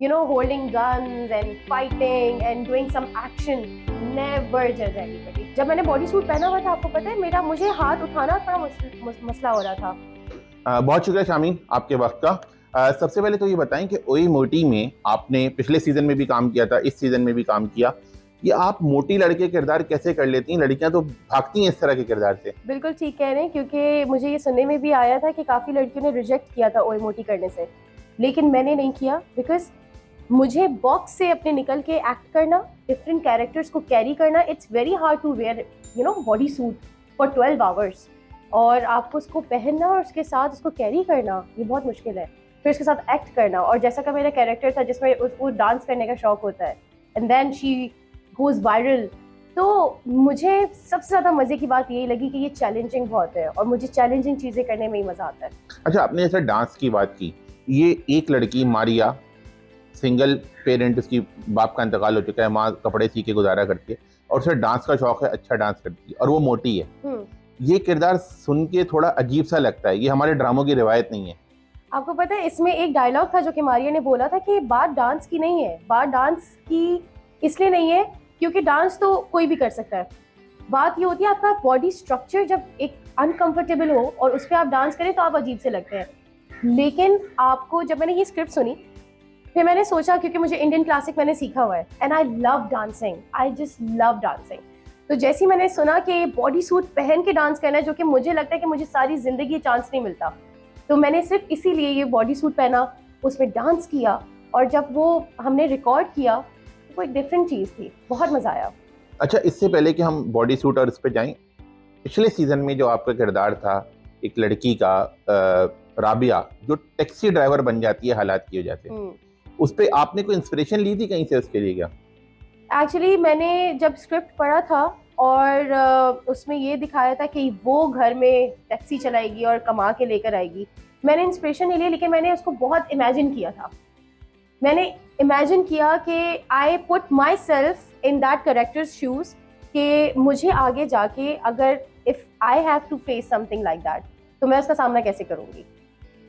holding guns and fighting and doing some action. Never judge anybody. जब मैंने body suit पहना हुआ था, आपको पता है मुझे हाथ उठाना थोड़ा मसला हो रहा था। बहुत शुक्रिया शामीन आपके वक्त का। सबसे पहले तो ये बताएं कि ओई मोटी में आपने पिछले सीजन में भी काम किया था, इस सीजन में भी काम किया। ये आप मोटी लड़के किरदार कैसे कर लेती हैं? लड़कियां तो भागती हैं इस तरह के किरदार से। बिल्कुल ठीक कह रहे हैं, क्योंकि मुझे ये सुनने में भी आया था कि काफ़ी लड़कियों ने रिजेक्ट किया था ओए मोटी करने से, लेकिन मैंने नहीं किया। बिकॉज मुझे बॉक्स से अपने निकल के एक्ट करना, डिफरेंट कैरेक्टर्स को कैरी करना, it's very hard to wear body suit for 12 hours, और आपको उसको पहनना और उसके साथ उसको कैरी करना, ये बहुत मुश्किल है। फिर उसके साथ एक्ट करना, और जैसा का मेरा कैरेक्टर था जिसमें उसको डांस करने का शौक होता है, and then she goes viral. तो मुझे सबसे ज़्यादा मज़े की बात यही लगी कि ये चैलेंजिंग बहुत है, और मुझे चैलेंजिंग चीज़ें करने में ही मज़ा आता है। अच्छा, आपने जैसे डांस की बात की, ये एक लड़की मारिया, सिंगल पेरेंट, उसकी बाप का इंतकाल हो चुका है, माँ कपड़े सी के गुजारा करती है, और उसे डांस का शौक है, अच्छा डांस करती है, और वो मोटी है। ये किरदार सुन के थोड़ा अजीब सा लगता है, ये हमारे ड्रामों की रिवायत नहीं है। आपको पता है, इसमें एक डायलॉग था जो कि मारिया ने बोला था कि बात डांस की नहीं है। बात डांस की इसलिए नहीं है क्योंकि डांस तो कोई भी कर सकता है। बात ये होती है आपका बॉडी स्ट्रक्चर जब एक अनकंफर्टेबल हो और उस पर आप डांस करें तो आप अजीब से लगते हैं। लेकिन आपको, जब मैंने ये स्क्रिप्ट सुनी, फिर मैंने सोचा, क्योंकि मुझे इंडियन क्लासिक मैंने सीखा हुआ है, and I love dancing, I just love dancing. तो जैसे ही मैंने सुना कि बॉडी सूट पहन के डांस करना है, जो कि मुझे लगता है कि मुझे सारी जिंदगी चांस नहीं मिलता, तो मैंने सिर्फ इसीलिए ये बॉडी सूट पहना, उसमें डांस किया, और जब वो हमने रिकॉर्ड किया तो वो एक डिफरेंट चीज़ थी, बहुत मज़ा आया। अच्छा, इससे पहले कि हम बॉडी सूट और इस पे जाएं, पिछले सीजन में जो आपका किरदार था, एक लड़की का, राबिया, जो टैक्सी ड्राइवर बन जाती है हालात की वजह से, उस पे आपने कोई इंस्पिरेशन ली थी कहीं से उसके लिए क्या? एक्चुअली मैंने जब स्क्रिप्ट पढ़ा था और उसमें ये दिखाया था कि वो घर में टैक्सी चलाएगी और कमा के लेकर आएगी, मैंने इंस्पिरेशन नहीं लिया, लेकिन मैंने उसको बहुत इमेजिन किया था। मैंने इमेजिन किया कि I put my self in that characters shoes, कि मुझे आगे जाके अगर if I have to face something like that, तो मैं उसका सामना कैसे करूँगी।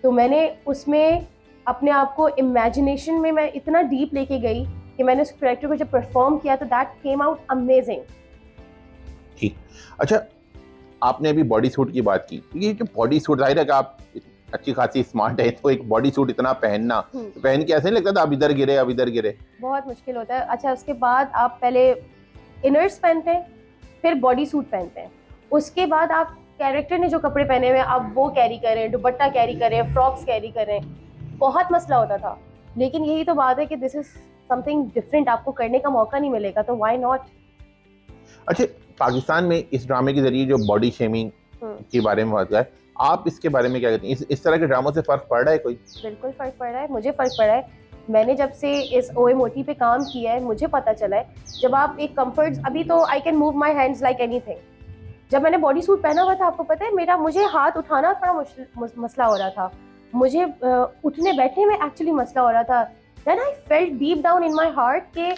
तो मैंने उसमें अपने आप को इमेजिनेशन में मैं इतना डीप लेके गई कि मैंने उस करेक्टर को जब परफॉर्म किया तो दैट केम आउट अमेजिंग। ठीक। अच्छा, आपने अभी बॉडी सूट की बात की, ये जो बॉडी सूट, जाहिर है कि आप अच्छी खासी स्मार्ट है, तो एक बॉडी सूट इतना पहनना, तो पहन के ऐसे नहीं लगता था अब इधर गिरे अब इधर गिरे? बहुत मुश्किल होता है। अच्छा, उसके बाद आप पहले इनर्स पहनते हैं, फिर बॉडी सूट पहनते हैं, उसके बाद आप कैरेक्टर ने जो कपड़े पहने हुए आप वो कैरी करें, दुपट्टा कैरी करें, फ्रॉक्स कैरी करें, बहुत मसला होता था। लेकिन यही तो बात है कि दिस इज समथिंग डिफरेंट, आपको करने का मौका नहीं मिलेगा, तो व्हाई नॉट। अच्छा, पाकिस्तान में इस ड्रामे के जरिए जो बॉडी शेमिंग के बारे में बात है, आप इसके बारे में क्या कहते हैं? इस तरह के ड्रामों से फर्क पड़ रहा है कोई? बिल्कुल फ़र्क पड़ रहा है, मुझे फ़र्क पड़ा है। मैंने जब से इस ओए मोटी पे काम किया है, मुझे पता चला है, जब आप एक कंफर्ट, अभी तो I can move my hands like anything. जब मैंने बॉडी सूट पहना हुआ था, आपको पता है मुझे हाथ उठाना थोड़ा मसला हो रहा था, मुझे उठने बैठने में एक्चुअली मसला हो रहा था। Then I felt deep down in my heart कि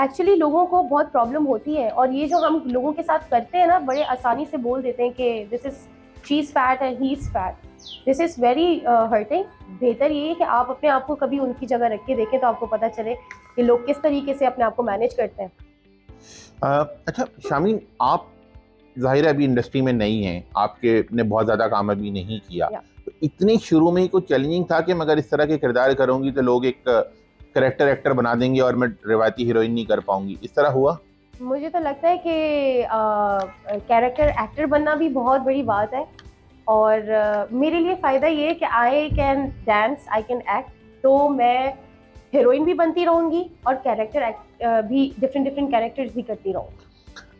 एक्चुअली लोगों को बहुत प्रॉब्लम होती है, और ये जो हम लोगों के साथ करते हैं ना, बड़े आसानी से बोल देते हैं कि this is she is fat and he is fat, this is very hurting. बेहतर ये है कि आप अपने आप को कभी उनकी जगह रख के देखें, तो आपको पता चले कि लोग किस तरीके से अपने आप को मैनेज करते हैं। अच्छा शामीन, आप जाहिर है अभी इंडस्ट्री में नहीं हैं, आपके ने बहुत ज़्यादा काम अभी नहीं किया, तो इतनी शुरू में ही कुछ चैलेंजिंग था कि मैं अगर इस तरह के किरदार करूंगी तो लोग एक करेक्टर एक्टर बना देंगे और मैं रिवायती हीरोइन नहीं कर पाऊंगी, इस तरह हुआ? मुझे तो लगता है कि कैरेक्टर एक्टर बनना भी बहुत बड़ी बात है, और मेरे लिए फ़ायदा ये है कि I can dance, I can act, तो मैं हीरोइन भी बनती रहूँगी और कैरेक्टर भी डिफरेंट कैरेक्टर्स भी करती रहूँगी।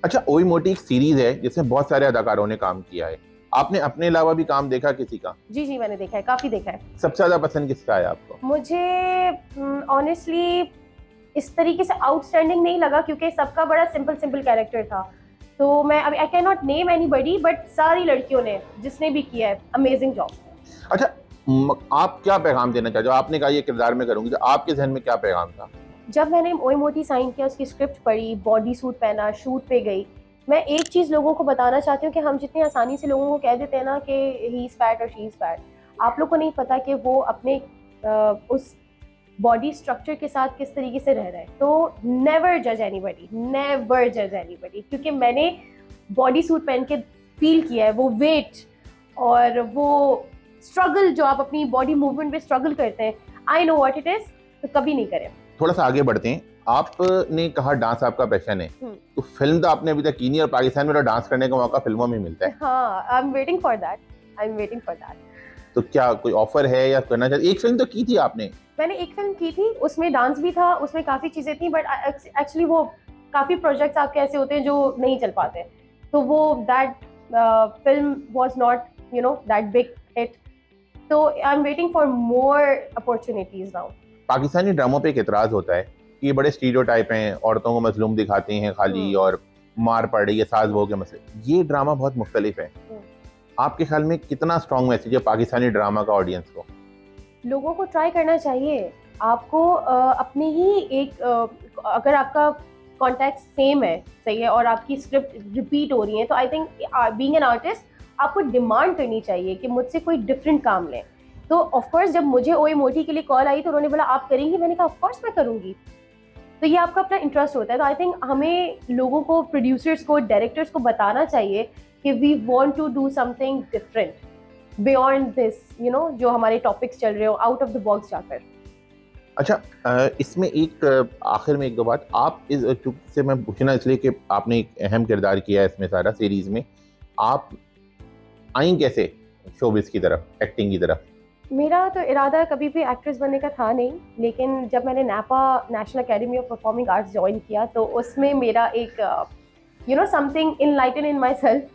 अच्छा, ओई मोटी एक सीरीज है जिसमें बहुत सारे अदाकारों ने काम किया है, आपने अपने अलावा भी काम देखा किसी का? जी मैंने देखा है, काफ़ी देखा है। सबसे ज़्यादा पसंद किसका है आपको? मुझे ऑनेस्टली इस तरीके से आउटस्टैंडिंग नहीं लगा, क्योंकि सबका बड़ा सिंपल कैरेक्टर था, तो मैं अभी I can not name anybody, but सारी लड़कियों ने जिसने भी किया है अमेजिंग जॉब। अच्छा, आप क्या पैगाम देना चाहते हो? आपने कहा ये किरदार में करूंगी, तो आपके जहन में क्या पैगाम था? जब मैंने ओए मोटी साइन किया, उसकी स्क्रिप्ट पढ़ी, बॉडी सूट पहना, शूट पे गई, मैं एक चीज़ लोगों को बताना चाहती हूँ कि हम जितनी आसानी से लोगों को कह देते हैं ना कि ही इज़ फैट और शी इज़ फैट, आप लोग को नहीं पता कि वो अपने उस बॉडी स्ट्रक्चर के साथ किस तरीके से रह रहा है। तो नेवर जज एनीबॉडी, क्योंकि मैंने बॉडी सूट पहन के फील किया है वो वेट और वो स्ट्रगल जो आप अपनी बॉडी मूवमेंट में स्ट्रगल करते हैं, I know what it is, तो कभी नहीं करें। थोड़ा सा आगे बढ़ते हैं। आपने कहा डांस आपका पैशन है, तो फिल्म तो आपने अभी तक की नहीं, और पाकिस्तान में तो डांस करने का मौका फिल्मों में मिलता है। हाँ, आई एम वेटिंग फॉर दैट। तो क्या कोई ऑफर है या करना चाहते? एक फिल्म तो की थी आपने। मैंने एक फिल्म की थी, उसमें डांस भी था, उसमें काफ़ी चीज़ें थी, बट एक्चुअली वो काफ़ी प्रोजेक्ट्स आपके ऐसे होते हैं जो नहीं चल पाते, तो वो that film was not that big hit, तो I am waiting for more opportunities now. Pakistani ड्रामों पे एक एतराज़ होता है कि ये बड़े स्टीरियोटाइप हैं, औरतों को मजलूम दिखाते हैं खाली, और मार पड़ रही है, सास बहू के मसले। ये ड्रामा बहुत मुख्तलिफ है। आपके ख्याल में कितना स्ट्रॉन्ग मैसेज है पाकिस्तानी ड्रामा का ऑडियंस को? लोगों को ट्राई करना चाहिए। आपको अपनी ही एक अगर आपका कॉन्टेक्स्ट सेम है, सही है, और आपकी स्क्रिप्ट रिपीट हो रही है, तो I think being an artist आपको डिमांड करनी चाहिए कि मुझसे कोई डिफरेंट काम लें। तो ऑफकोर्स जब मुझे ओए मोटी के लिए कॉल आई तो उन्होंने बोला आप करेंगी, मैंने कहा ऑफकोर्स मैं करूँगी। तो ये आपका अपना इंटरेस्ट होता है। तो आई थिंक हमें लोगों को, प्रोड्यूसर्स को, डायरेक्टर्स को बताना चाहिए कि we want to do something different beyond this, जो हमारे टॉपिक्स चल रहे हो, आउट ऑफ द बॉक्स जाकर। अच्छा, इसमें एक आखिर में एक दो बात आप इस से मैं पूछना इसलिए कि आपने एक अहम किरदार किया है इसमें, सारा सीरीज में। आप आई कैसे शोबिस की तरफ, एक्टिंग की तरफ? मेरा तो इरादा कभी भी एक्ट्रेस बनने का था नहीं, लेकिन जब मैंने नापा national academy of performing arts join किया तो उसमें मेरा एक something enlighten in my self,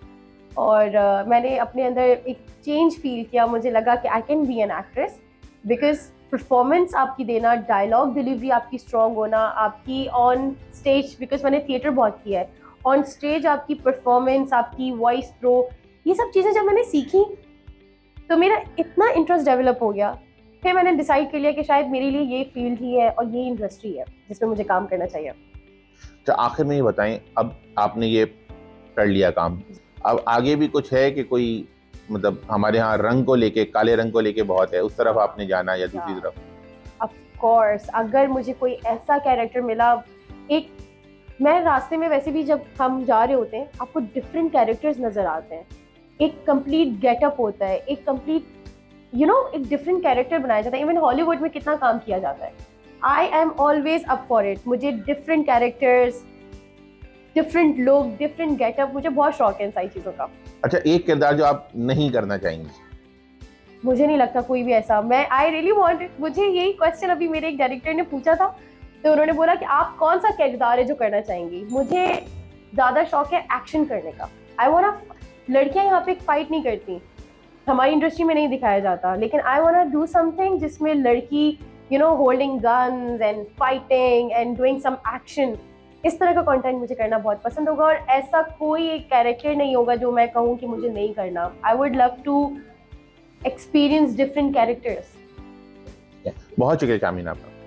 और मैंने अपने अंदर एक चेंज फील किया। मुझे लगा कि I can be an actress, because performance आपकी देना, डायलॉग डिलीवरी आपकी स्ट्रॉन्ग होना, आपकी ऑन स्टेज, बिकॉज मैंने थिएटर बहुत किया है, ऑन स्टेज आपकी परफॉर्मेंस, आपकी वॉइस प्रो, ये सब चीज़ें जब मैंने सीखी तो मेरा इतना इंटरेस्ट डेवलप हो गया। फिर मैंने डिसाइड कर लिया कि शायद मेरे लिए ये फील्ड ही है और ये इंडस्ट्री है जिसमें मुझे काम करना चाहिए। तो आखिर में ये बताएं, अब आपने ये कर लिया काम, अब आगे भी कुछ है कि कोई, मतलब हमारे यहाँ रंग को लेके, काले रंग को लेके बहुत है, उस तरफ आपने जाना या दूसरी तरफ? ऑफ कोर्स, अगर मुझे कोई ऐसा कैरेक्टर मिला, एक मैं रास्ते में वैसे भी जब हम जा रहे होते हैं आपको डिफरेंट कैरेक्टर्स नजर आते हैं, एक कंप्लीट गेटअप होता है, एक कंप्लीट एक डिफरेंट कैरेक्टर बनाया जाता है। इवन हॉलीवुड में कितना काम किया जाता है। I am always up for it. मुझे डिफरेंट कैरेक्टर्स, डिफरेंट लोग, डिफरेंट गेटअप, मुझे बहुत शौक है इन सारी चीज़ों का। अच्छा, एक किरदार जो आप नहीं करना चाहेंगे? मुझे नहीं लगता कोई भी ऐसा, मैं आई रियली वांट, मुझे यही क्वेश्चन अभी मेरे एक डायरेक्टर ने पूछा था, तो उन्होंने बोला कि आप कौन सा किरदार है जो करना चाहेंगी। मुझे ज़्यादा शौक है एक्शन करने का। आई वांट, लड़कियां यहाँ पे फाइट नहीं करती, हमारी इंडस्ट्री में नहीं दिखाया जाता, लेकिन आई वांट डू समथिंग जिसमें लड़की holding guns and fighting and doing some action, इस तरह का कंटेंट मुझे करना बहुत पसंद होगा। और ऐसा कोई एक कैरेक्टर नहीं होगा जो मैं कहूँ कि मुझे नहीं करना। I would love to experience different characters. बहुत शुक्रिया शामीना आपका।